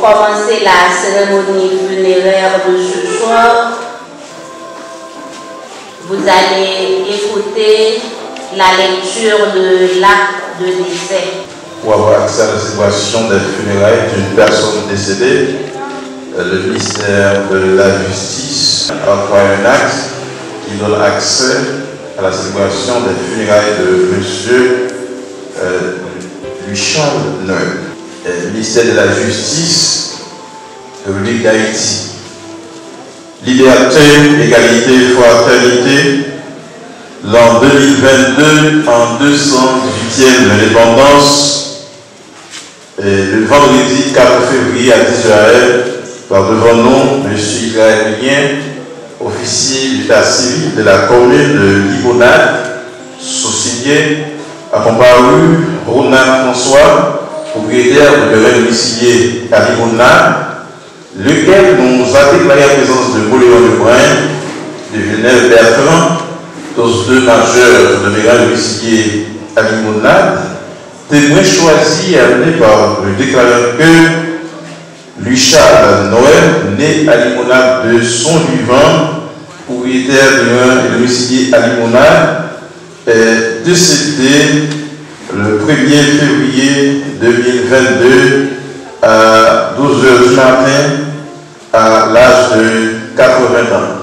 commencer la cérémonie funéraire de ce soir, vous allez écouter la lecture de l'acte de décès. Pour avoir accès à la célébration des funérailles d'une personne décédée, le ministère de la Justice a octroyé un acte qui donne accès à la célébration des funérailles de M. Louis-Charles Noël. Le ministère de la Justice, République d'Haïti. Liberté, égalité, fraternité. L'an 2022, en 218e indépendance, le vendredi 4 février à 10h, par devant nous, M. Israël Lien, officier d'état civil de la commune de Limonade, Saucilier, a comparu Ronald François, propriétaire de terrain domicilié à Limonade, lequel nous a déclaré la présence de Moléon Lebrun, de Villeneuve Bertrand, tous deux majeurs de terrain domicilié à Limonade, témoin choisi et amené par le déclarant que Louis-Charles Noël, né à Limonade de son vivant, propriétaire de terrain et domicilié à Limonade, est décédé le 1er février 2022 à 12h du matin à l'âge de 80 ans.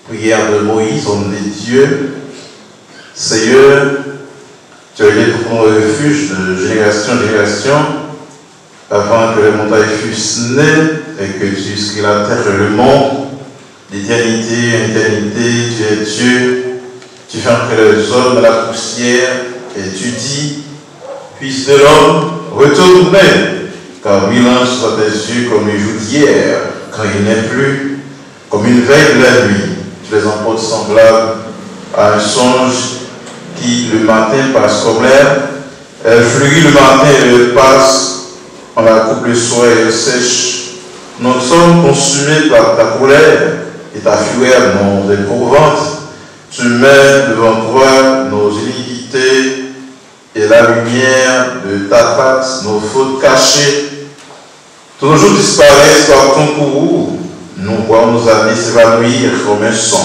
Prière de Moïse, homme des dieux. Seigneur, tu as été pour mon refuge de génération en génération, avant que les montagnes fussent nées et que tu inscris la terre et le monde. D'éternité en éternité, tu es Dieu. Tu fais entrer les hommes dans la poussière et tu dis, Fils de l'homme, retournez, car 1000 ans soient tes yeux comme les jours d'hier, quand il n'est plus, comme une veille de la nuit. Tu les emportes semblables à un songe qui le matin passe comme l'air. Elle fleurit le matin et elle passe, on la coupe le soir et elle sèche. Nous sommes consumés par ta colère et ta fureur nous éprouvante. Tu mets devant toi nos iniquités et la lumière de ta face, nos fautes cachées. Tous nos jours disparaissent par ton courroux. Nous voyons nos années s'évanouir comme un son.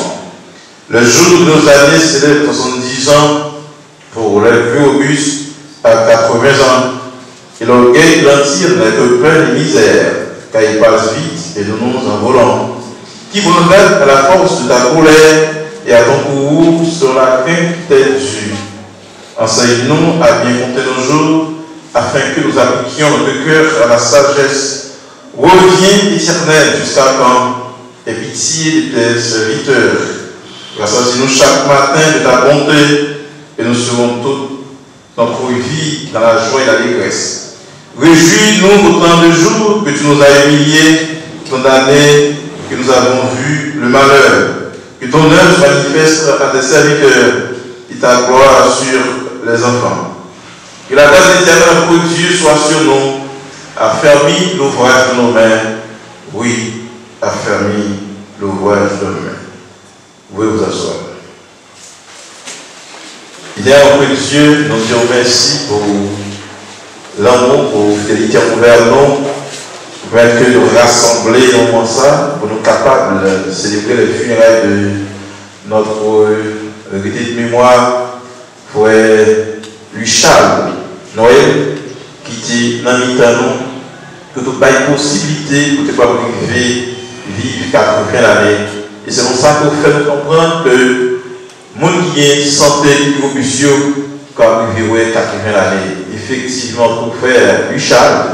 Le jour de nos années s'élève 70 ans pour les plus robustes à 80 ans. Et l'orgueil blantir n'est que peine et misère, car il passe vite et nous nous envolons. Qui vous relève à la force de ta colère et à ton courroux sur la crainte des dieux. Enseigne-nous à bien compter nos jours, afin que nous appliquions notre cœur à la sagesse. Reviens, Éternel, jusqu'à quand? Aie pitié de tes serviteurs. Rassasie-nous chaque matin de ta bonté, et nous serons toute notre vie dans la joie et l'allégresse. Réjouis-nous autant de jours que tu nous as humiliés, condamnés, que nous avons vu le malheur. Que ton œuvre se manifeste à tes serviteurs, et ta gloire sur les enfants. Que la grâce éternelle pour Dieu soit sur nous. Affermis l'ouvrage de nos mains. Oui, affermis l'ouvrage de nos mains. Vous pouvez vous asseoir. Il est auprès de Dieu, nous disons merci pour l'amour, pour la fidélité envers nous, pour être que nous rassembler dans ça, pour nous capables de célébrer les funérailles de notre héritier de mémoire, pour Louis-Charles Noël, qui dit dans nous, que tu as une possibilité pour te pas vivre 80 années Et c'est pour ça qu'on fait nous comprendre que le monde qui est santé, qui est comme il vivait 80 années. Effectivement, pour faire Richard,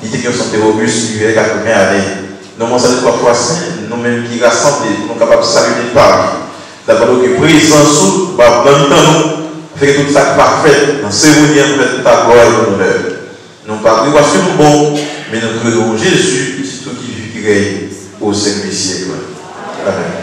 il était en santé robuste, il vivait 80 années. Nous avons ça trois fois saint, nous-mêmes qui sommes santé, nous sommes capables de saluer par d'abord que présence sous, dans le temps, nous fait tout ça parfait, dans ces cérémonie en fait ta gloire et ton honneur. Nous ne pas voir sur nous bon, mais nous créons Jésus, c'est tout qui vit qui règne au sein des siècles. Amen.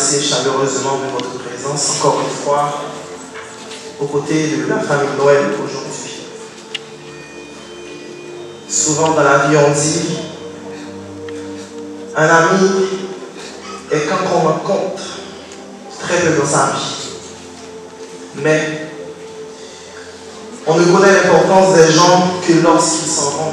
Chaleureusement de votre présence encore une fois aux côtés de la famille Noël aujourd'hui. Souvent dans la vie on dit un ami est quand on rencontre très peu dans sa vie. Mais on ne connaît l'importance des gens que lorsqu'ils s'en vont.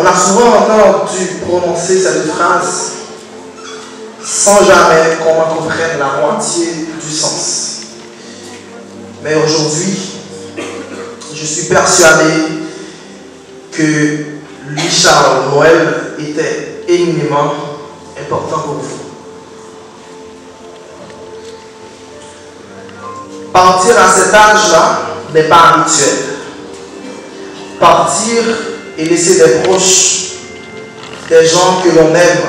On a souvent entendu prononcer cette phrase sans jamais qu'on en comprenne la moitié du sens. Mais aujourd'hui, je suis persuadé que Louis-Charles Noël était éminemment important pour vous. Partir à cet âge-là n'est pas habituel. Partir et laisser des proches des gens que l'on aime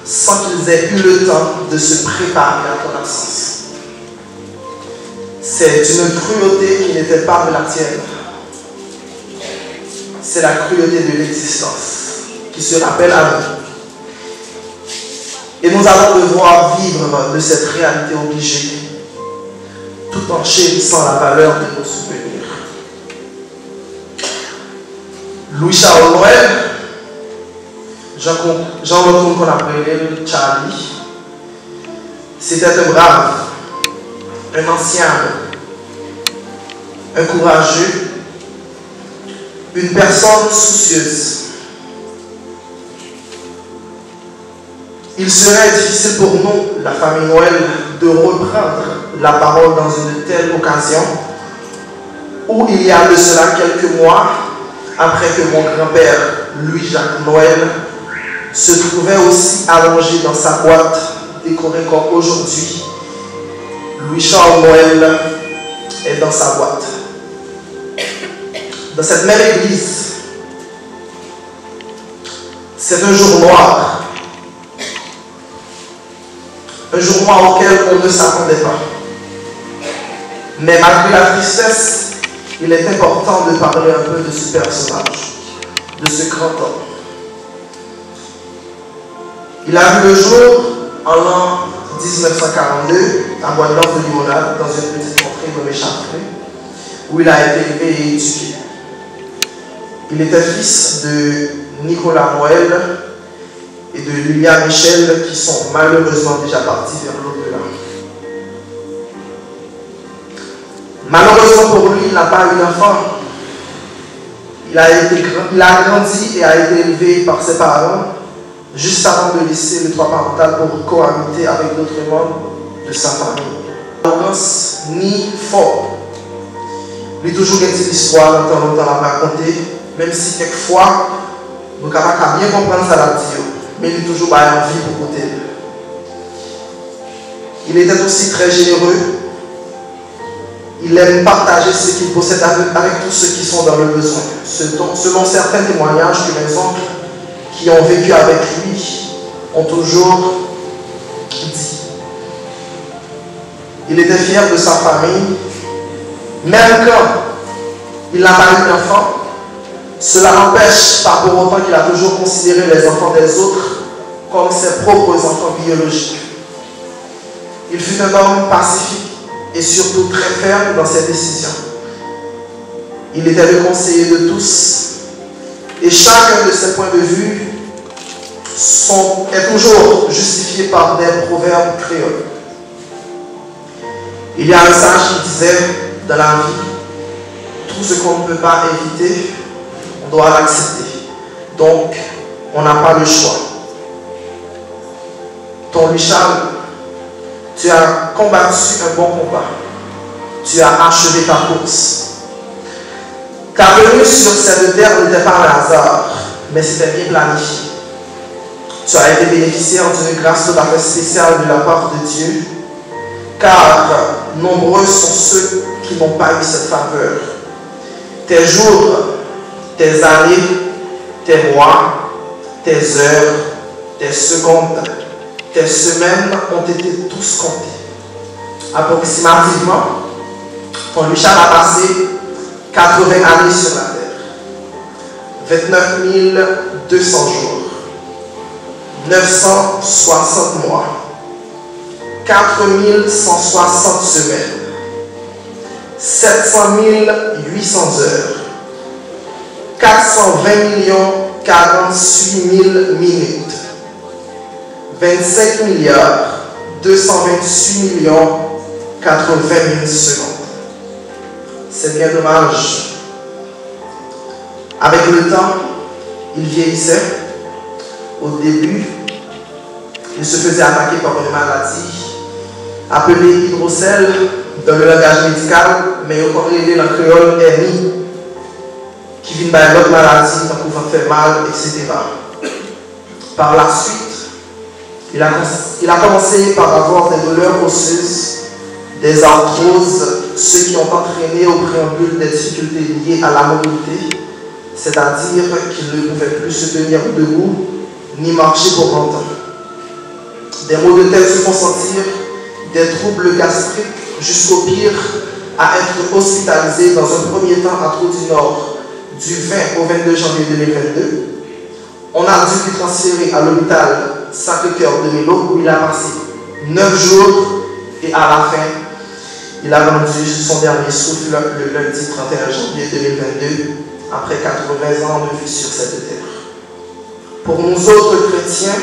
sans qu'ils aient eu le temps de se préparer à ton absence. C'est une cruauté qui n'était pas de la tienne. C'est la cruauté de l'existence qui se rappelle à nous. Et nous allons devoir vivre de cette réalité obligée, tout en chérissant la valeur de nos souvenirs. Louis-Charles Noël, Jean Retourne qu'on appelait Charlie, c'était un brave, un ancien, un courageux, une personne soucieuse. Il serait difficile pour nous, la famille Noël, de reprendre la parole dans une telle occasion où il y a de cela quelques mois, après que mon grand-père, Louis-Jacques Noël, se trouvait aussi allongé dans sa boîte, décorée comme aujourd'hui. Louis-Charles Noël est dans sa boîte. Dans cette même église, c'est un jour noir. Un jour noir auquel on ne s'attendait pas. Mais malgré la tristesse, il est important de parler un peu de ce personnage, de ce grand homme. Il a vu le jour en l'an 1942 à Bois-de-L'Anse de Limonade, dans une petite contrée nommée Chartreux, où il a été élevé et éduqué. Il était fils de Nicolas Noël et de Lilia Michel, qui sont malheureusement déjà partis vers l'au-delà. Malheureusement pour lui, il n'a pas eu d'enfant. Il a grandi et a été élevé par ses parents juste avant de laisser le toit parental pour cohabiter avec d'autres membres de sa famille. Arrogance ni fort. Lui toujours une petite histoire longtemps à raconter, même si quelquefois nous sommes capables de bien comprendre ça la dire, mais il est toujours envie pour côté. Il était aussi très généreux. Il aime partager ce qu'il possède avec tous ceux qui sont dans le besoin. Selon certains témoignages que mes oncles qui ont vécu avec lui ont toujours dit. Il était fier de sa famille, même quand il n'a pas eu d'enfant. Cela n'empêche pas pour autant qu'il a toujours considéré les enfants des autres comme ses propres enfants biologiques. Il fut un homme pacifique et surtout très ferme dans ses décisions. Il était le conseiller de tous et chacun de ses points de vue est toujours justifié par des proverbes créoles. Il y a un sage qui disait dans la vie, tout ce qu'on ne peut pas éviter, on doit l'accepter. Donc, on n'a pas le choix. Ton Louis-Charles, tu as combattu un bon combat. Tu as achevé ta course. Ta venue sur cette terre n'était pas un hasard, mais c'était bien planifié. Tu as été bénéficiaire d'une grâce tout à fait spéciale de la part de Dieu, car nombreux sont ceux qui n'ont pas eu cette faveur. Tes jours, tes années, tes mois, tes heures, tes secondes, tes semaines ont été tous comptés. Approximativement, ton Louis-Charles a passé 80 années sur la terre, 29 200 jours, 960 mois, 4160 semaines, 700 800 heures, 420 48 000 minutes, 25 228 80 000 secondes. C'est bien dommage. Avec le temps, il vieillissait. Au début, il se faisait attaquer par une maladie appelée hydrocèle dans le langage médical, mais au contraire, dans le créole, hernie, qui vient par l'autre maladie, qui pouvant faire mal, etc. Par la suite, il a commencé par avoir des douleurs osseuses, des arthroses, ce qui ont entraîné au préambule des difficultés liées à la mobilité, c'est-à-dire qu'il ne pouvait plus se tenir debout ni marcher pour longtemps. Des maux de tête se font sentir, des troubles gastriques, jusqu'au pire, à être hospitalisé dans un premier temps à Trou-du-Nord du 20 au 22 janvier 2022. On a dû lui transférer à l'hôpital Sacré-Cœur de Mélo où il a passé 9 jours et à la fin, il a rendu son dernier souffle le lundi 31 janvier 2022 après 80 ans de vie sur cette terre. Pour nous autres chrétiens,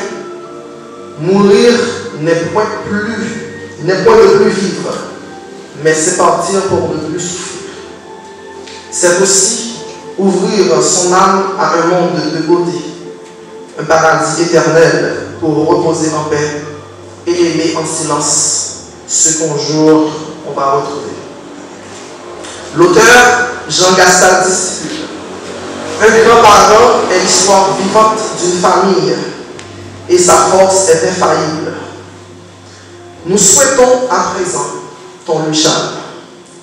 mourir n'est point de plus vivre, mais c'est partir pour ne plus souffrir. C'est aussi ouvrir son âme à un monde de beauté, un paradis éternel pour reposer en paix et aimer en silence ce qu'un jour on va retrouver. L'auteur, Jean Gastal, discipule. Un grand-parent est l'histoire vivante d'une famille et sa force est infaillible. Nous souhaitons à présent, ton Louis Charles,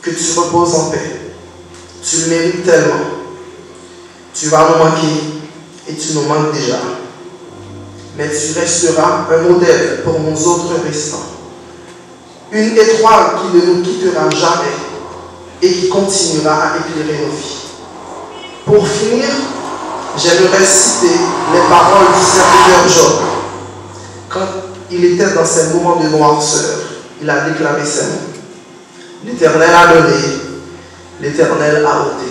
que tu reposes en paix. Tu le mérites tellement. Tu vas nous manquer et tu nous manques déjà. Mais tu resteras un modèle pour nos autres restants. Une étoile qui ne nous quittera jamais et qui continuera à éclairer nos vies. Pour finir, j'aimerais citer les paroles du serviteur Job. Quand il était dans ses moments de noirceur, il a déclaré ces mots. L'Éternel a donné, l'Éternel a ôté,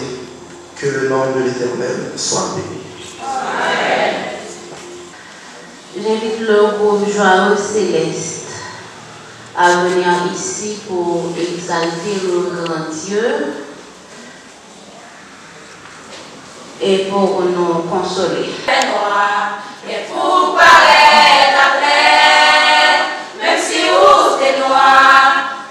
que le nom de l'Éternel soit béni. J'invite le groupe Joyeux Céleste à venir ici pour exalter le grand Dieu et pour nous consoler. Et pour paraître après, même si où t'es noir,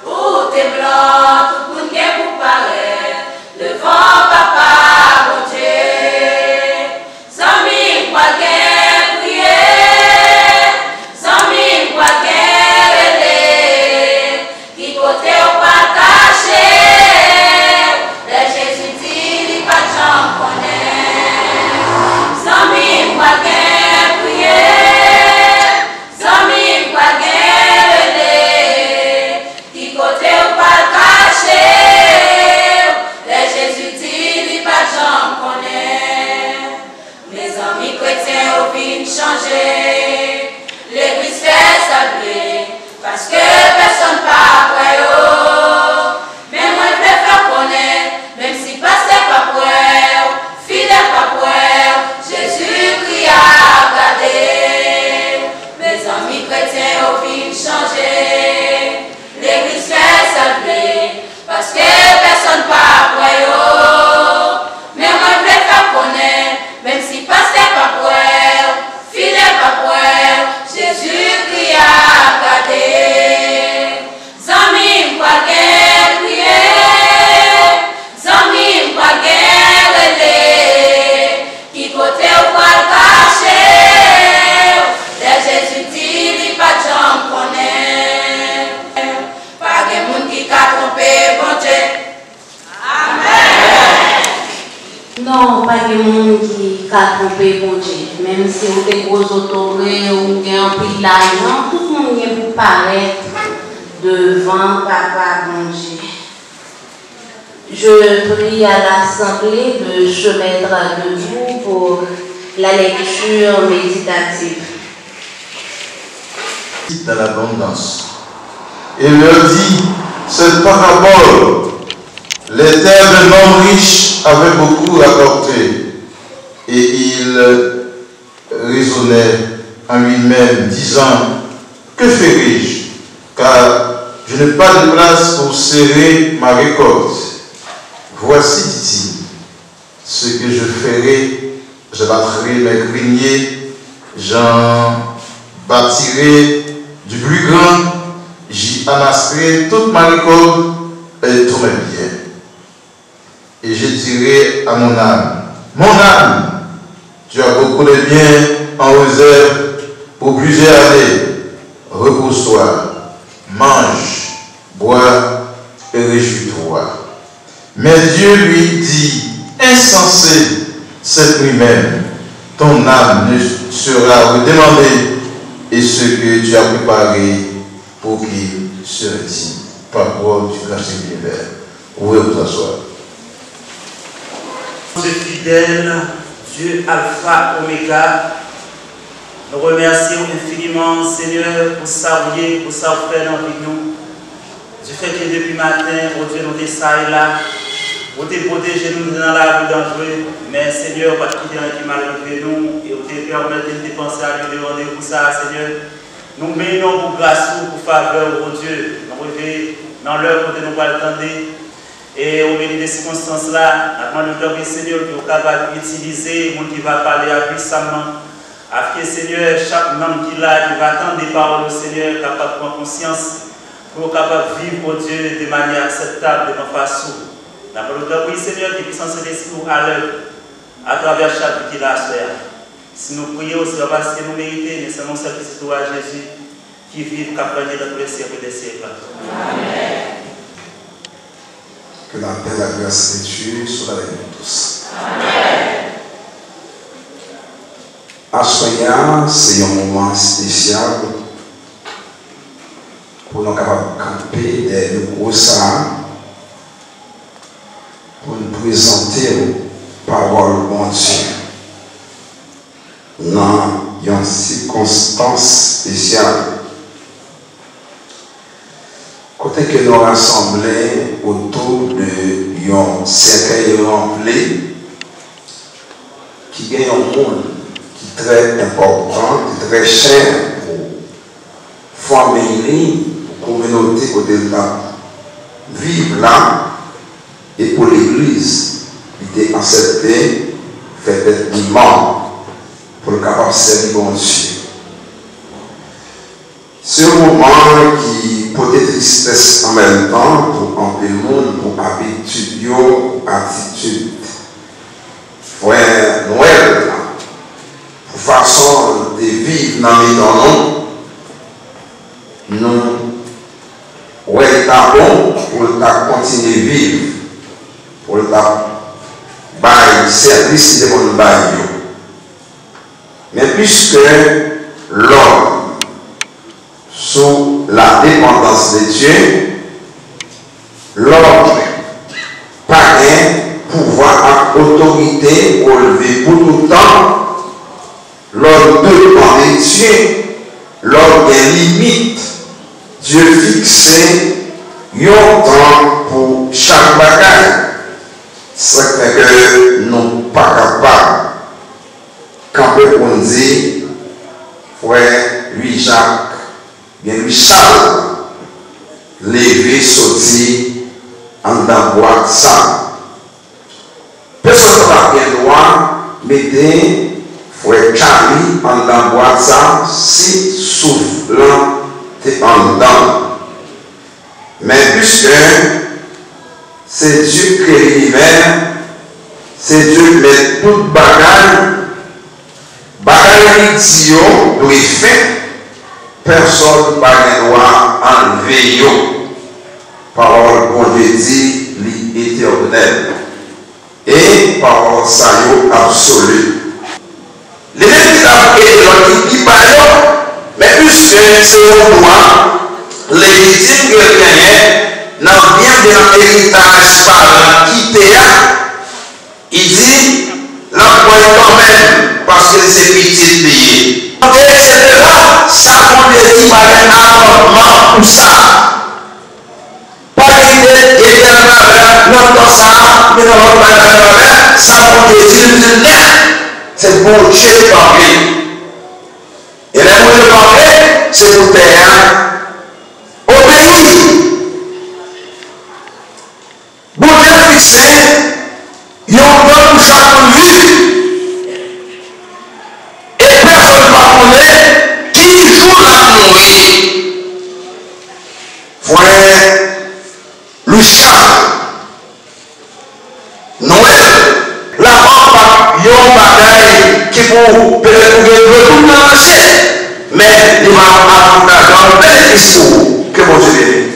où t'es blanc, tout le monde est pour paraître devant papa, mon Dieu. Sans mille quoi qu'elle prier, sans mille quoi qu'elle aider, qui côté au partager, le Jésus dit, il pas de gens connaît. Sans mille quoi qu'elle prier, sans mille quoi qu'elle aider, qui côté au partager, le Jésus dit, il pas de gens connaît. Mes amis chrétiens au fin changer, l'église fait s'appeler, parce que personne pas après eux. Mais moi je préfère connaître, même si pasteur pas pour eux, fidèle pas pour eux, Jésus-Christ a gardé. Mes amis chrétiens au fin changer, l'église fait s'appeler, parce que personne pas après eux. Mais moi je préfère connaître, même si pasteur pas pour eux, fidèle pas pour eux, Jésus-Christ a gardé. Zami quoi qu'elle prier, zami quoi qu'elle relais, qui côté au poil caché, le Jésus dit, il pas de gens connaît. Pas de monde qui a trompé, bon Dieu. Amen. Non, pas de monde qui a trompé bon Dieu. Même si vous êtes gros autorés ou bien un prix d'argent, tout le monde vient pour paraître devant papa bon Dieu. Je prie à l'Assemblée de se mettre debout pour la lecture méditative. Dans l'abondance. Et leur dit cette parabole. Les terres d'un homme riche avaient beaucoup apporté. Et il raisonnait en lui-même, disant, que ferai-je? Car je n'ai pas de place pour serrer ma récolte. Voici, dit-il, ce que je ferai, je battrai mes greniers, j'en bâtirai du plus grand, j'y amasserai toute ma récolte et tous mes biens. Et je dirai à mon âme, tu as beaucoup de biens en réserve pour plusieurs années, repose-toi, mange, bois et réjouis-toi. Mais Dieu lui dit, insensé, cette nuit même, ton âme sera redemandé et ce que tu as préparé pour qu'il se retire. Parole du grand Seigneur de l'univers. Vous pouvez vous asseoir. Dieu fidèle, Dieu Alpha, Oméga, nous remercions infiniment, Seigneur, pour ça, pour ça, frère, dans nous. Du fait que depuis matin, oh Dieu, nous sommes là, vous te protégez nous dans la rue dangereuse, mais Seigneur, pas quitter un qui mal arrivé nous, et vous te permettre de penser à lui demander pour ça, Seigneur. Nous bénissons pour grâce, pour faveur, oh Dieu, nous revenons dans l'heure où nous pas attendre. Et au milieu des circonstances là, nous demandons Seigneur qui est capable d'utiliser, le monde qui va parler puissamment, afin que Seigneur, chaque membre qui l'a, qui va attendre des paroles au Seigneur, capable de prendre conscience, pour capable de vivre au Dieu de manière acceptable de nos façons. Nous demandons Seigneur qui puisse enseigner à l'œuvre, à travers chaque vie qu'il a à faire. Si nous prions, ce n'est pas parce que nous méritons, mais c'est non seul à Jésus qui vit, qui a plané dans tous les siècles des siècles. Amen. Que la paix et la grâce de Dieu soient avec nous tous. Amen. Assoya, c'est un moment spécial pour nous capables de camper des nouveaux ça pour nous présenter parole de bon Dieu dans une circonstance spéciale. Côté que nous rassemblons autour d'un cercueil rempli qui gagne un monde qui est très important, qui est très cher pour famille, pour la communauté côté là, vivre là et pour l'église, il était accepté, fait être imam pour le capable de servir bon Dieu. C'est un moment qui peut être tristesse en même temps pour un peu le monde, pour habitude, attitude. Frère Noël, pour façon de vivre dans les temps, nous, ouais, c'est bon pour continuer à vivre, pour le service de mon bail. Mais puisque l'homme, sous la dépendance de Dieu, l'homme pas un pouvoir à autorité pour lever pour tout le temps, l'homme dépend de Dieu, l'homme des limites, Dieu fixé un temps pour chaque bagage. C'est que nous ne sommes pas capables, quand on dit, frère lui Jacques, bien lui Charles, lever, sortir, en d'envoi ça. Personne n'a bien droit, mettez, frère Charlie, en d'envoi ça, si soufflant, t'es en dedans. Mais puisque c'est Dieu qui crée l'univers, c'est Dieu qui met toute bagage idiot doit faire. Personne n'a le droit d'enlever. Parole bon Dieu dit, l'éternel. Et parole ça absolue. Les gens qui ont dit, mais puisque c'est au droit, légitime que quelqu'un n'a bien de l'héritage par quitté, il dit, l'employé quand même, parce que c'est petit payé. Etc. Ça compte dire par un amendement pour ça. Pas l'idée de notre ça, mais dans notre ça compte dire c'est pour Dieu parler. Et là, où je parler, c'est pour terre. Obéir. Bon Dieu fixé, il y a un bon pour chaque vie. Qui joue la nuit, frère Lucien, Noël, la mort, yon bagaille qui pour tout lancer, mais il va avoir un bel discours que mon Dieu bénit.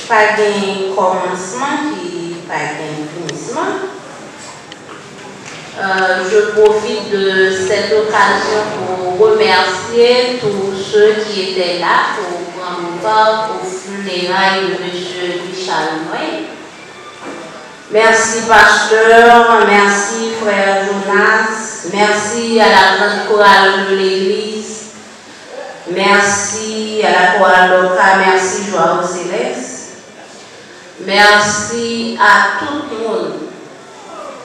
Pas de commencement qui pas de finissement. Je profite de cette occasion pour remercier tous ceux qui étaient là pour prendre part au funérailles de M. Richard Noël. Merci pasteur, merci frère Jonas, merci à la grande chorale de l'église, merci à la chorale locale, merci Joao Céleste, merci à tout le monde.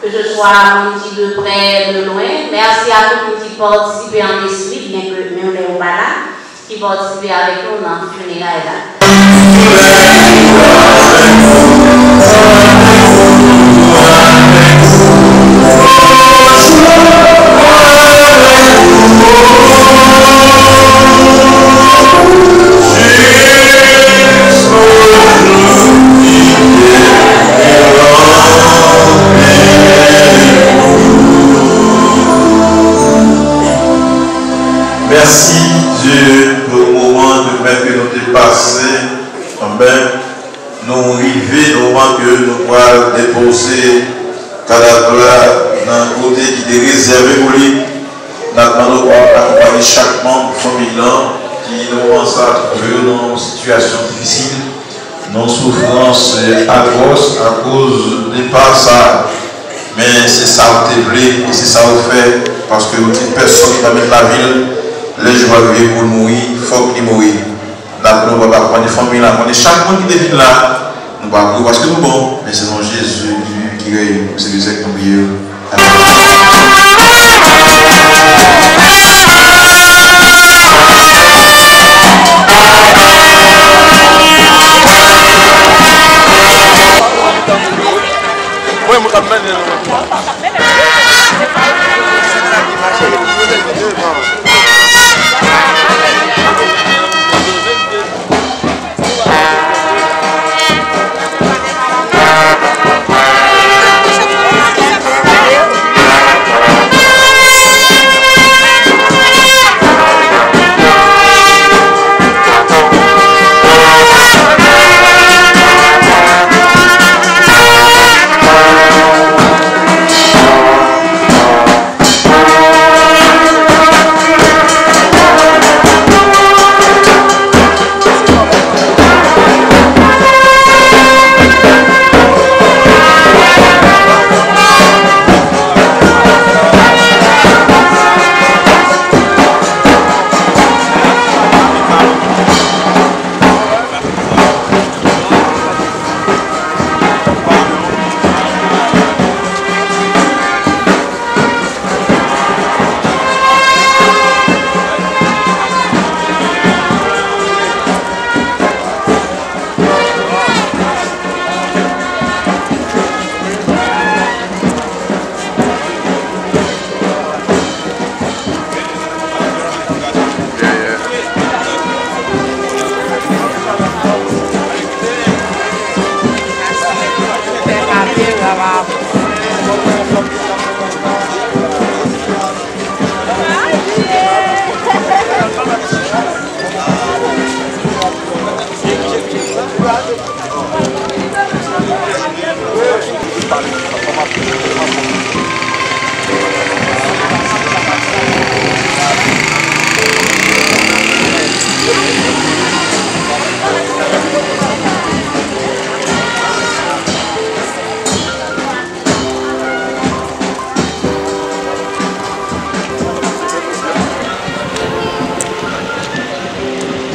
Que je sois qui de près, de loin. Merci à tous ceux qui participent en esprit, bien que nous ne sommes pas là, qui participent avec nous dans le funérailles là. Merci Dieu pour le moment de même que nous dépassé. Nous arrivons au moment que nous allons déposer cadavre dans le côté qui est réservé pour lui. Nous allons accompagner chaque membre familial qui nous commence à trouver dans une situation difficile, dans une souffrance atroce à cause des pas ça. Mais c'est ça où tu es et c'est ça où fait parce que une personne qui va mettre la ville. Les joueurs vivent pour mourir, il faut qu'ils mourir. Nous ne pouvons pas prendre des familles là. Chaque monde qui devine là, nous ne pouvons pas parce que nous bon, mais c'est non Jésus qui règne. C'est lui qui nous prions.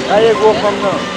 Allez, go, comme ça.